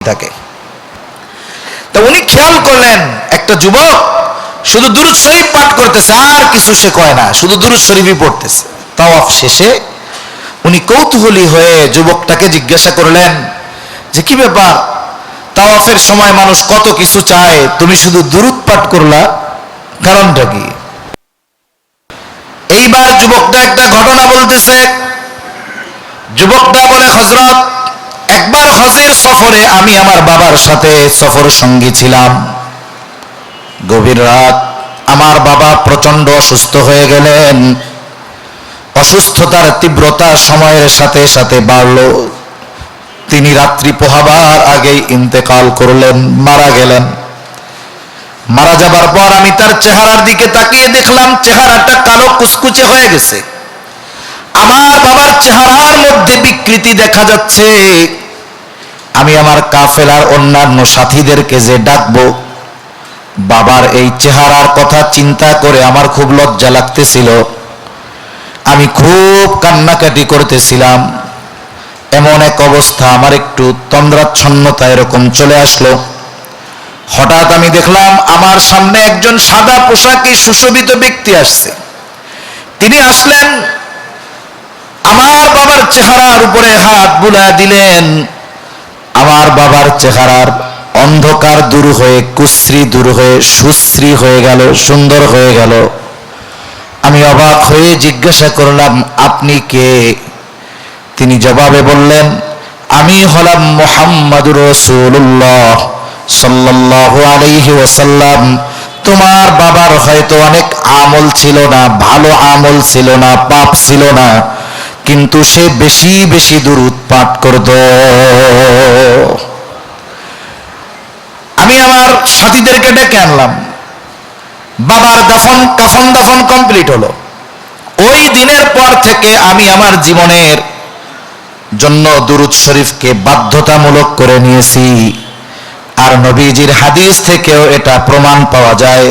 থাকে। তো উনি খেয়াল করলেন একটা যুবক শুধু দুরূদ শরীফ পাঠ করতেছে, আর কিছু সে কয় না, শুধু দুরূদ শরীফই পড়তেছে। তাওয়াফ শেষে উনি কৌতূহলী হয়ে যুবকটাকে জিজ্ঞাসা করলেন যে কি ব্যাপার, তাওয়াফের সময় মানুষ কত কিছু চায়, তুমি শুধু দুরূদ পাঠ করলা, কারণটা কি? এইবার যুবকটা একটা ঘটনা বলতেছে। যুবকটা বলে, হযরত, একবার হজের সফরে আমি আমার বাবার সাথে সফর সঙ্গী ছিলাম। গভীর রাত, আমার বাবা প্রচন্ড অসুস্থ হয়ে গেলেন। অসুস্থতার তীব্রতা সময়ের সাথে সাথে বাড়ল। তিনি রাত্রি পোহাবার আগেই ইন্তেকাল করলেন, মারা গেলেন। মারা যাবার পর আমি তার চেহারার দিকে তাকিয়ে দেখলাম চেহারাটা কালো কুচকুচে হয়ে গেছে। আমার বাবার চেহারার মধ্যে বিকৃতি দেখা যাচ্ছে। আমি আমার কাফেলার অন্যান্য সাথীদেরকে যে ডাকবো, বাবার এই চেহারার কথা চিন্তা করে আমার খুব লজ্জা লাগতেছিল। আমি খুব কান্নাকাটি করতেছিলাম। এমন এক অবস্থা, আমার একটু তন্দ্রাচ্ছন্নতা এরকম চলে আসলো। হঠাৎ আমি দেখলাম আমার সামনে একজন সাদা পোশাকে সুশোভিত ব্যক্তি আসছে। তিনি আসলেন, আমার বাবার চেহারার উপরে হাত বুলায় দিলেন। আমার বাবার চেহারার অন্ধকার দূর হয়ে, কুশ্রী দূর হয়ে সুশ্রী হয়ে গেল, সুন্দর হয়ে গেল। আমি অবাক হয়ে জিজ্ঞাসা করলাম, আপনি কে? তিনি জবাবে বললেন, আমি হলাম মুহাম্মাদুর রাসূলুল্লাহ সাল্লাল্লাহু আলাইহি ওয়াসাল্লাম। তোমার বাবার হয়তো অনেক আমল ছিল না, ভালো আমল ছিল না, পাপ ছিল না, কিন্তু সে বেশি বেশি দুরূদ পাঠ করত। আমি আমার সাথীদেরকে ডেকে আনলাম। বাবার কাফন দাফন কমপ্লিট হলো। ওই দিনের পর থেকে আমি আমার জীবনের জন্য দুরূদ শরীফকে বাধ্যতামূলক করে নিয়েছি। আর নবীজির হাদিস থেকেও এটা প্রমাণ পাওয়া যায়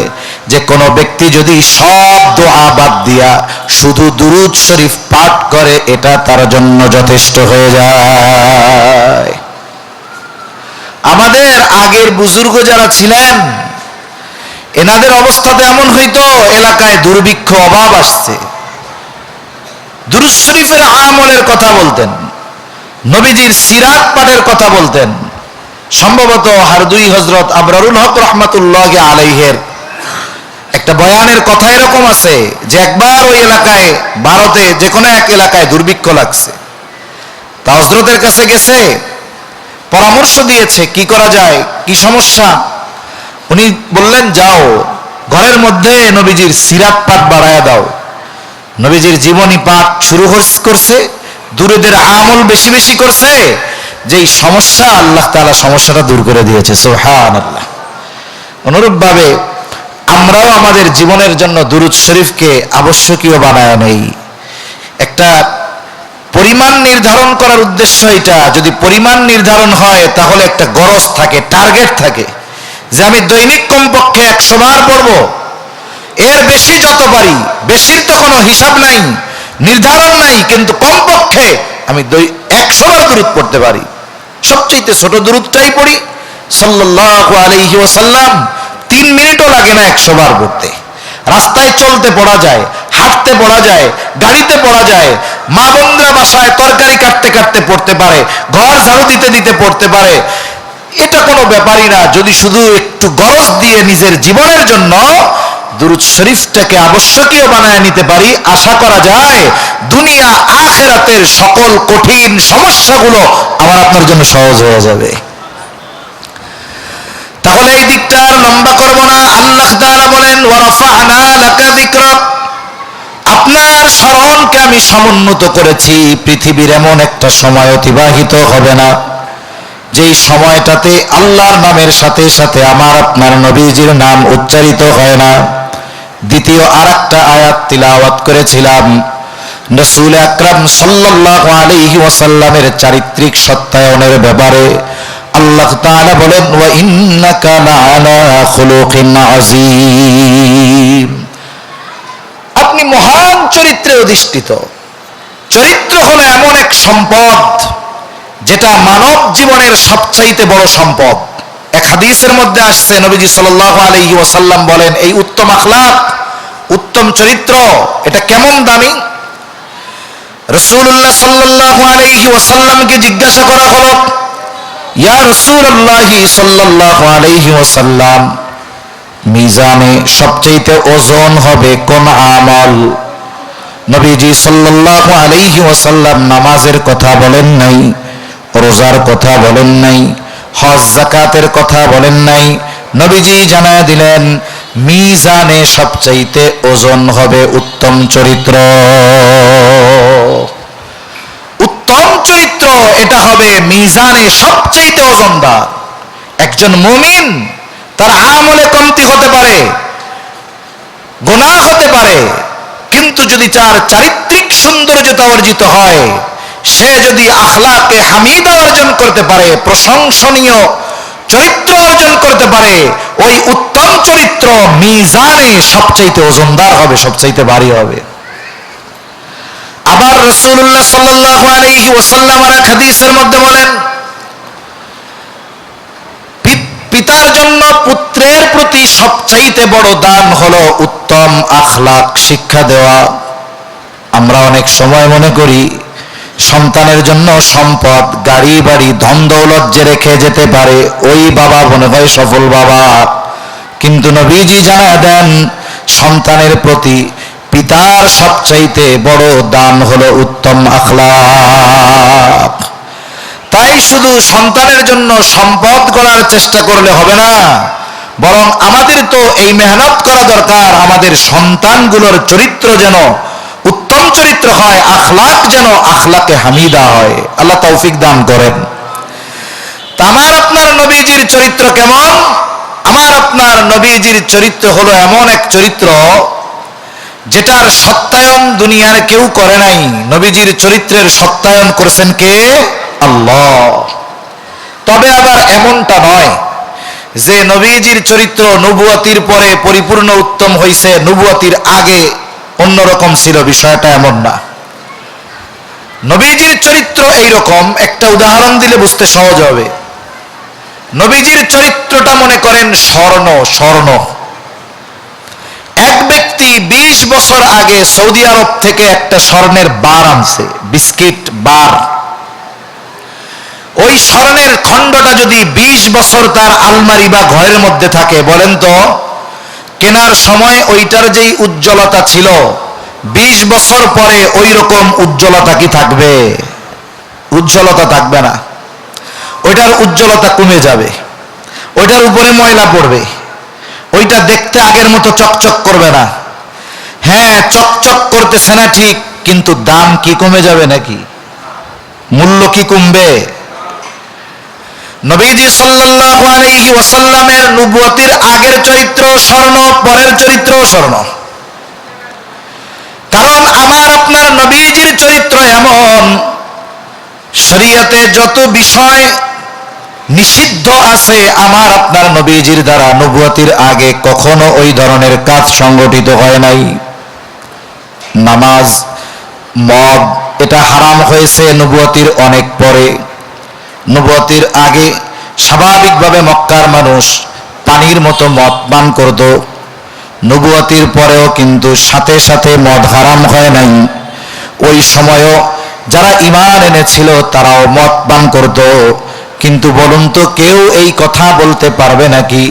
যে কোনো ব্যক্তি যদি সব দোয়া বাদ দিয়া শুধু দুরূদ শরীফ পাঠ করে, এটা তার জন্য যথেষ্ট হয়ে যায়। আমাদের আগের বুজুর্গ যারা ছিলেন, এনাদের অবস্থাতে এমন হইতো, এলাকায় দুর্ভিক্ষ, অভাব আসছে, দুরূদ শরীফের আমলের কথা বলতেন, নবীজির সিরাত পাঠের কথা বলতেন। সম্ভবত হারদুই হযরত আবরারুল হক রাহমাতুল্লাহি আলাইহির একটা বয়ানের কথা এরকম আছে যে একবার ওই এলাকায়, ভারতে যে কোনো এক এলাকায় দুর্ভিক্ষ লাগছে। তা হযরতের কাছে গেছে, পরামর্শ দিয়েছে কি করা যায়, কি সমস্যা। উনি বললেন, যাও ঘরের মধ্যে নবীজির সিরাত পাঠ বাড়ায়া দাও। নবীজির জীবনী পাঠ শুরু করছে, দুরূদের আমল বেশি বেশি করছে, যেই সমস্যা, আল্লাহ তাআলা সমস্যাটা দূর করে দিয়েছে। সুবহানাল্লাহ। অনুরূপভাবে আমরাও আমাদের জীবনের জন্য দুরূদ শরীফকে আবশ্যকীয় বানায় নেই। একটা পরিমাণ নির্ধারণ করার উদ্দেশ্য এটা। যদি পরিমাণ নির্ধারণ হয় তাহলে একটা গরজ থাকে, টার্গেট থাকে, যে আমি দৈনিক কমপক্ষে 100 বার পড়বো। এর বেশি যত পারি, বেশির তো কোনো হিসাব নাই, নির্ধারণ নাই, কিন্তু কমপক্ষে আমি 100 বার দুরূদ পড়তে পারি। সবচেয়ে ছোট দুরূদটাই পড়ি, সাল্লাল্লাহু আলাইহি ওয়াসাল্লাম। 3 মিনিটও লাগে না 100 বার পড়তে। রাস্তায় চলতে পড়া যায়, হাঁটতে পড়া যায়, গাড়িতে পড়া যায়, মা বোনরা বাসায় তরকারি কাটতে কাটতে পড়তে পারে, ঘর ঝাড়ু দিতে দিতে পড়তে পারে। এটা কোনো ব্যাপারই না। যদি শুধু একটু গরজ দিয়ে নিজের জীবনের জন্য দুরূদ শরীফটাকে আবশ্যকীয় বানায় নিতে পারি, আশা করা যায় দুনিয়া আখিরাতের সকল কঠিন সমস্যাগুলো আমার আপনার জন্য সহজ হয়ে যাবে। তাহলে এই দিকটা আর লম্বা করব না। আল্লাহ তাআলা বলেন, ওয়া রাফা'না লাকা যিকরাক, আপনার স্মরণকে আমি সমুন্নত করেছি। পৃথিবীর এমন একটা সময় অতিবাহিত হবে না যেই সময়টাতে আল্লাহর নামের সাথে সাথে আমার আপনার নবীজির নাম উচ্চারিত হয় না। দ্বিতীয় আরেকটা আয়াত তিলাওয়াত করেছিলাম রাসূল আকরাম সাল্লাল্লাহু আলাইহি ওয়াসাল্লামের চারিত্রিক সত্যায়নের ব্যাপারে। আল্লাহ তাআলা বলেন, ওয়া ইন্নাকা লাআলা খুলুকিন আযীম, আপনি মহান চরিত্রে অধিষ্ঠিত। চরিত্র হলো এমন এক সম্পদ, যেটা মানব জীবনের সবচাইতে বড় সম্পদ। এক হাদিসের মধ্যে আসছে, নবীজি সাল্লাল্লাহু আলাইহি ওয়াসাল্লাম বলেন, এই উত্তম আখলাক, উত্তম চরিত্র, এটা কেমন দামি? রাসূলুল্লাহ সাল্লাল্লাহু আলাইহি ওয়াসাল্লামকে জিজ্ঞাসা করা হলো, ইয়া রাসূলুল্লাহ সাল্লাল্লাহু আলাইহি ওয়াসাল্লাম, মিজানে সবচাইতে ওজন হবে কোন আমল? নবীজি সাল্লাল্লাহু আলাইহি ওয়াসাল্লাম নামাজের কথা বলেন নাই, রোজার কথা বলেন নাই, হজ যাকাতের কথা বলেন নাই। নবীজি জানায় দিলেন, মিজানে সবচাইতে ওজন হবে উত্তম চরিত্র। উত্তম চরিত্র এটা হবে মিজানে সবচাইতে ওজনদার। একজন মুমিন, তার আমলে কমতি হতে পারে, গুনাহ হতে পারে, কিন্তু যদি তার চারিত্রিক সৌন্দর্যতা অর্জিত হয়, সে যদি আখলাকে হামিদা অর্জন করতে পারে, প্রশংসনীয় চরিত্র অর্জন করতে পারে, ওই উত্তম চরিত্র মিজানে সবচাইতে ওজনদার হবে, সবচাইতে ভারী হবে। আবার রাসূলুল্লাহ সাল্লাল্লাহু আলাইহি ওয়াসাল্লাম আর এক হাদিসের মধ্যে বলেন, পিতার জন্য পুত্রের প্রতি সবচাইতে বড় দান হলো উত্তম আখলাক শিক্ষা দেওয়া। আমরা অনেক সময় মনে করি সন্তানের জন্য সম্পদ, গাড়ি বাড়ি, ধন দৌলত যে রেখে যেতে পারে ওই বাবা মনে হয় সফল বাবা। কিন্তু নবীজি জানা দেন, সন্তানের প্রতি পিতার সবচাইতে বড় দান হলো উত্তম আখলাক। তাই শুধু সন্তানের জন্য সম্পদ গড়ার চেষ্টা করলে হবে না, বরং আমাদের তো এই মেহনত করা দরকার, আমাদের সন্তানগুলোর চরিত্র যেন উত্তম চরিত্র হয়, আখলাক যেন আখলাকে হামিদা হয়। আল্লাহ তৌফিক দান করেন। তা আমার আপনার নবীজির চরিত্র কেমন? আমার আপনার নবীজির চরিত্র হলো এমন এক চরিত্র যেটার সত্যায়ন দুনিয়ার কেউ করে নাই। নবীজির চরিত্রের সত্যায়ন করেছেন কে? আল্লাহ। তবে আবার এমনটা নয় যে নবীজির চরিত্র নবুয়তির পরে পরিপূর্ণ উত্তম হয়েছে, নবুয়তির আগে অন্যরকম ছিল, বিষয়টা এমন না। নবীজির চরিত্র এইরকম, একটা উদাহরণ দিলে বুঝতে সহজ হবে। নবীজির চরিত্রটা মনে করেন স্বর্ণ। এক ব্যক্তি 20 বছর আগে সৌদি আরব থেকে একটা স্বর্ণের বার আনছে, বিস্কিট বার। ওই স্বর্ণের খণ্ডটা যদি 20 বছর তার আলমারি বা ঘরের মধ্যে থাকে, বলেন তো কেনার সময় ওইটার যেই উজ্জ্বলতা ছিল 20 বছর পরে ওই রকম উজ্জ্বলতা কি থাকবে? উজ্জ্বলতা থাকবে না, ওইটার উজ্জ্বলতা কমে যাবে, ওইটার উপরে ময়লা পড়বে, ওইটা দেখতে আগের মতো চকচক করবে না। হ্যাঁ, চকচক করতেছে না ঠিক, কিন্তু দাম কি কমে যাবে নাকি? মূল্য কি কমবে? নবীজি সাল্লাল্লাহু আলাইহি ওয়াসাল্লামের নবুয়তির আগের চরিত্র স্বর্ণ, পরের চরিত্র স্বর্ণ। কারণ আমার আপনার নবীজির চরিত্র এমন, শরীয়তে যত বিষয় নিষিদ্ধ আছে আমার আপনার নবীজির দ্বারা নবুয়তির আগে কখনো ওই ধরনের কাজ সংগঠিত হয় নাই। নামাজ, মদ এটা হারাম হয়েছে নবুয়তির অনেক পরে। নবুয়তির আগে স্বাভাবিকভাবে মক্কার মানুষ পানির মতো মদ পান করত। নবুয়তির পরেও কিন্তু সাথে সাথে মদ হারাম হয় নাই। ওই সময়ও যারা ঈমান এনেছিল তারাও মদ পান করত। কিন্তু বলুন তো, কেউ এই কথা বলতে পারবে নাকি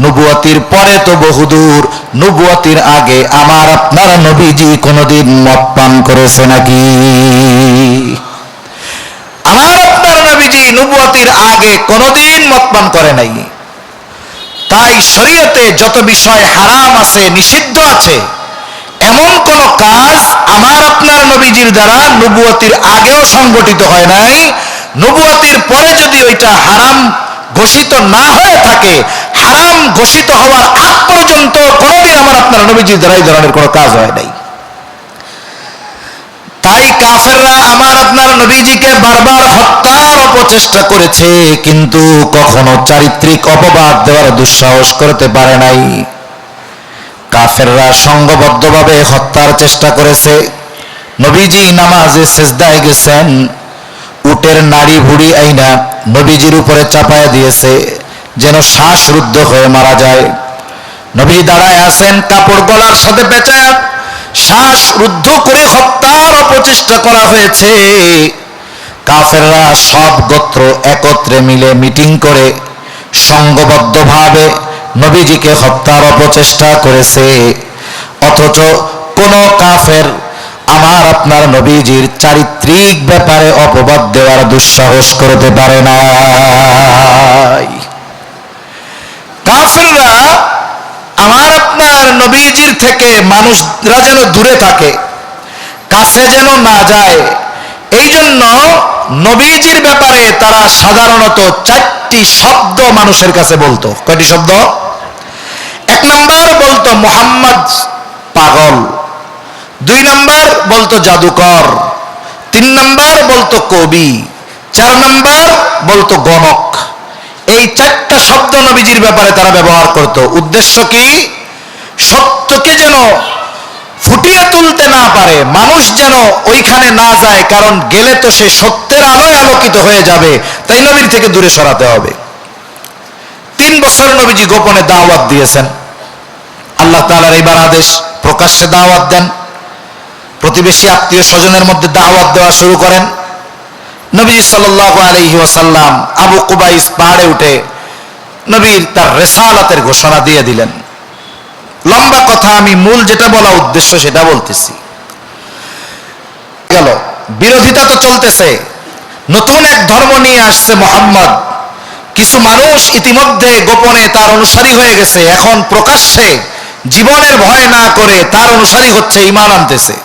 নবুয়তির পরে তো বহুদূর, নবুয়তির আগে আমার আপনার নবীজি কোনোদিন মদ পান করেছে নাকি? আমার আপনার নবীজি নবুয়তির আগে কোনোদিন মদ পান করে নাই। তাই শরীয়তে যত বিষয় হারাম আছে, নিষিদ্ধ আছে, এমন কোন কাজ আমার আপনার নবীজির দ্বারা নবুয়তির আগেও সংগঠিত হয় নাই। নবুয়তির পরে যদি ওইটা হারাম ঘোষিত না হয়ে থাকে, হারাম ঘোষিত হওয়ার আগ পর্যন্ত কোনোদিন আমার আপনার নবীজির দ্বারা এই ধরনের কোনো কাজ হয় নাই। তাই কাফেররা আমার আপনার নবীজিকে বারবার হত্যার অপচেষ্টা করেছে, কিন্তু কখনো চারিত্রিক অপবাদ দেওয়ার দুঃসাহস করতে পারে নাই। কাফেররা সংঘবদ্ধভাবে হত্যার চেষ্টা করেছে। নবীজি নামাজে সিজদায় গেছেন, উট উটের নাড়ি ভুড়ি আইনা নবীজির উপরে চাপায়া দিয়েছে, যেন শ্বাসরুদ্ধ হয়ে মারা যায়। নবী দাঁড়ায় আছেন, কাপড় গলার সাথে পেঁচায়া শ্বাসরুদ্ধ করে হত্যার অপচেষ্টা করা হয়েছে। কাফেররা সব গোত্র একত্রে মিলে মিটিং করে সংঘবদ্ধভাবে নবীজিকে হত্যার অপচেষ্টা করেছে। অথচ কোন কাফের আমার আপনার নবীজির চারিত্রিক ব্যাপারে অপবাদ দেওয়ার দুঃসাহস করতে পারে না। কাফেররা আমার আপনার নবীজির থেকে মানুষরা যেন দূরে থাকে, কাছে যেন না যায়, এই জন্য নবীজির ব্যাপারে তারা সাধারণত 4টি শব্দ মানুষের কাছে বলতো। কয়টি শব্দ? 1 নাম্বার বলতো মুহাম্মদ পাগল, 2 নাম্বার বলতো জাদুকর, 3 নাম্বার বলতো কবি, 4 নাম্বার বলতো গণক। এই 4টা শব্দ নবীজির ব্যাপারে তারা ব্যবহার করত। উদ্দেশ্য কি? সত্যকে যেন ফুটিয়ে তুলতে না পারে, মানুষ যেন ওইখানে না যায়, কারণ গেলে তো সে সত্যের আলোয় আলোকিত হয়ে যাবে, তাই নবীর থেকে দূরে সরাতে হবে। 3 বছর নবীজি গোপনে দাওয়াত দিয়েছেন। আল্লাহ তাআলার এইবার আদেশ, প্রকাশ্যে দাওয়াত দেন। প্রতিবেশী আত্মীয় স্বজনের মধ্যে দাওয়াত দেওয়া শুরু করেন। নবীজি সাল্লাল্লাহু আলাইহি ওয়াসাল্লাম আবু কুবাইস পাহাড়ে উঠে নবীর তার রিসালাতের ঘোষণা দিয়ে দিলেন। লম্বা কথা, আমি মূল যেটা বলা উদ্দেশ্য সেটা বলতেছি। গেল বিরোধিতা তো চলতেছে, নতুন এক ধর্ম নিয়ে আসছে মুহাম্মদ। কিছু মানুষ ইতিমধ্যে গোপনে তার অনুসারী হয়ে গেছে, এখন প্রকাশ্যে জীবনের ভয় না করে তার অনুসারী হচ্ছে, ঈমান আনতেছে।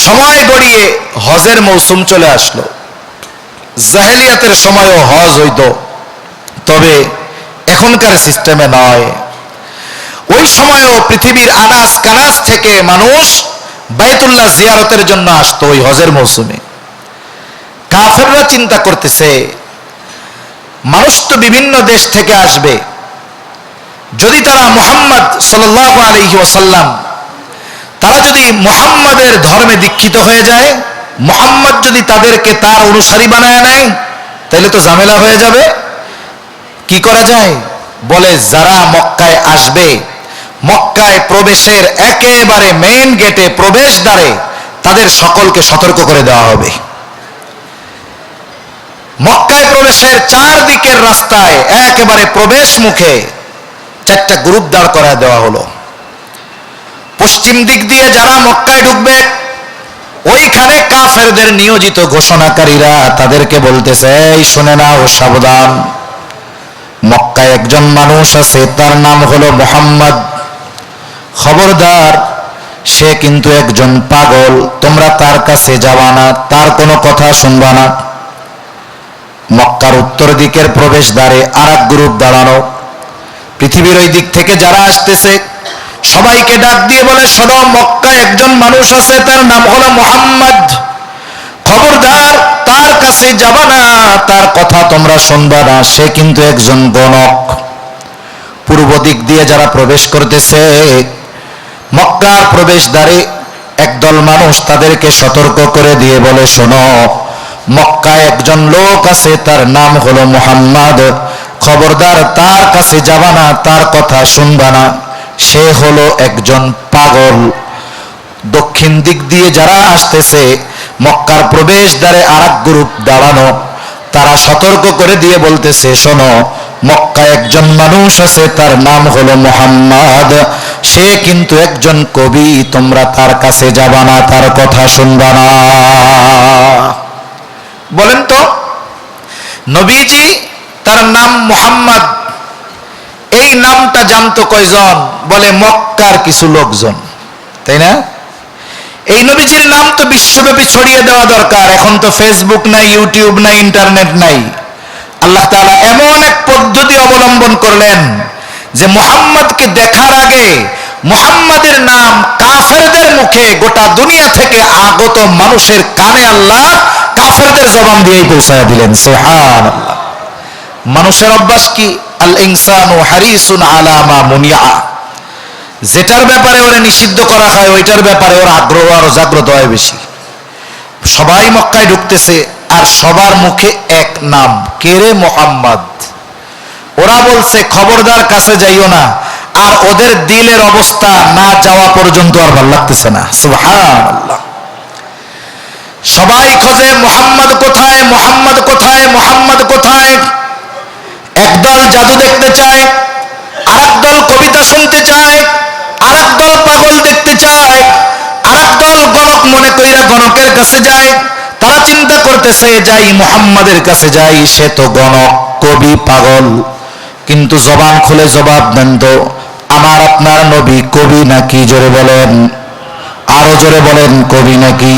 সময় গড়িয়ে হজের মৌসুম চলে আসলো। জাহেলিয়াতের সময়ও হজ হইতো, তবে এখনকার সিস্টেমে নয়। ওই সময়ও পৃথিবীর আনাস কানাস থেকে মানুষ বাইতুল্লাহ জিয়ারতের জন্য আসতো ওই হজের মৌসুমে। কাফেররা চিন্তা করতেছে, মানুষ তো বিভিন্ন দেশ থেকে আসবে, যদি তারা মুহাম্মদ সাল্লাল্লাহু আলাইহি ওয়াসাল্লাম, তারা যদি মুহাম্মাদের ধর্মে দীক্ষিত হয়ে যায়, মুহাম্মদ যদি তাদেরকে তার অনুসারী বানায় নেয়, তাহলে তো ঝামেলা হয়ে যাবে। কি করা যায়? বলে যারা মক্কায় আসবে, মক্কায় প্রবেশের একেবারে মেইন গেটে, প্রবেশদ্বারে তাদের সকলকে সতর্ক করে দেওয়া হবে। মক্কায় প্রবেশের 4 দিকের রাস্তায় একেবারে প্রবেশ মুখে 4টা গ্রুপ দাঁড় করায় দেওয়া হলো। পশ্চিম দিক দিয়ে যারা মক্কায় ঢুকবে, ওইখানে কাফেরদের নিয়োজিত ঘোষণাকারীরা তাদেরকে বলতেছে, এই শুনে নাও, সাবধান, মক্কায় একজন মানুষ আছে, তার নাম হলো মুহাম্মদ। খবরদার, সে কিন্তু একজন পাগল, তোমরা তার কাছে যাবা না, তার কোনো কথা শুনবা না। মক্কার উত্তর দিকের প্রবেশদ্বারে আরেক গ্রুপ দাঁড়ানো। পৃথিবীর ওই দিক থেকে যারা আসতেছে সবাইকে ডাক দিয়ে বলে, শোনো, মক্কায় একজন মানুষ আছে, তার নাম হলো মুহাম্মদ। খবরদার, তার কাছে যাবা না, তার কথা তোমরা শুনবা না, সে কিন্তু একজন গণক। পূর্ব দিক দিয়ে যারা প্রবেশ করতেছে, মক্কার প্রবেশদ্বারে একদল মানুষ তাদেরকে সতর্ক করে দিয়ে বলে, শোনো, মক্কায় একজন লোক আছে, তার নাম হলো মুহাম্মদ। খবরদার, তার কাছে যাবা না, তার কথা শুনবা না, সে হলো একজন পাগল। দক্ষিণ দিক দিয়ে যারা আসতেছে, মক্কার প্রবেশদ্বারে আরেক গ্রুপ দাঁড়ানো, তারা সতর্ক করে দিয়ে বলতেছে, শোনো, মক্কায় একজন মানুষ আছে, তার নাম হলো মুহাম্মদ, সে কিন্তু একজন কবি, তোমরা তার কাছে যাবা না, তার কথা শুনবা না। বলেন তো, নবীজি তার নাম মুহাম্মদ, এই নামটা জানতো কয়জন? বলে মক্কার কিছু লোকজন, তাই না? এই নবীজির নাম তো বিশ্বব্যাপী ছড়িয়ে দেওয়া দরকার। এখন তো ফেসবুক নাই, ইউটিউব নাই, ইন্টারনেট নাই। আল্লাহ তাআলা এমন এক পদ্ধতি অবলম্বন করলেন যে মুহাম্মদকে দেখার আগে মুহাম্মাদের নাম কাফেরদের মুখে গোটা দুনিয়া থেকে আগত মানুষের কানে আল্লাহ কাফেরদের জবান দিয়েই পৌঁছায় দিলেন। সুবহানাল্লাহ। মানুষের অভ্যাস কি? আল ইনসানু হারিসুন আলা মা মুনিয়া, যেটার ব্যাপারে ওরা নিষিদ্ধ করা হয় ওইটার ব্যাপারে ওর আগ্রহ আরো জাগ্রত হয় বেশি। সবাই মক্কায় ঢুকতেছে আর সবার মুখে এক নাম, কে রে? মুহাম্মদ। ওরা বলছে খবরদার কাছে যাইও না, আর ওদের দিলের অবস্থা না যাওয়া পর্যন্ত আর ভালো লাগতেছে না। সুবহানাল্লাহ। সবাই খোঁজে মুহাম্মদ কোথায়, মুহাম্মদ কোথায়, মুহাম্মদ কোথায়। একদল জাদু দেখতে চায়, আরেক দল কবিতা শুনতে চায়, আরেক দল পাগল দেখতে চায়, আরেক দল গণক মনে কইরা গণকের কাছে যায়। তারা চিন্তা করতেছে যাই মুহাম্মাদের কাছে যাই, সে তো গণক, কবি, পাগল। কিন্তু জবান খুলে জবাব দেন তো, আমার আপনার নবী কবি নাকি? জোরে বলেন, আরো জোরে বলেন, কবি নাকি?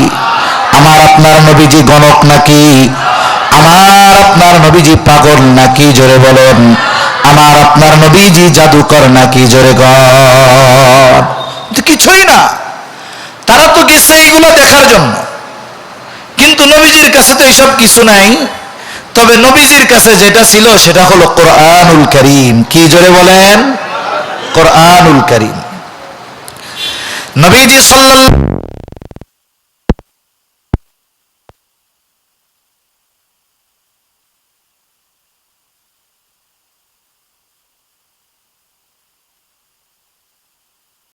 আমার আপনার নবীজি গণক নাকি? আমার আপনার নবীজি পাগল নাকি? জোরে বলেন, আমার আপনার নবীজি জাদুকর নাকি? জোরে গণ। কিছুই না, তারা তো গেছে এইগুলো দেখার জন্য। কিন্তু নবীজির কাছে তো এইসব কিছু নাই। তবে নবীজির কাছে যেটা ছিল সেটা হলো কোরআনুল কারীম। কি জোরে বলেন? কোরআনুল কারীম। নবীজি সাল্লাল্লাহু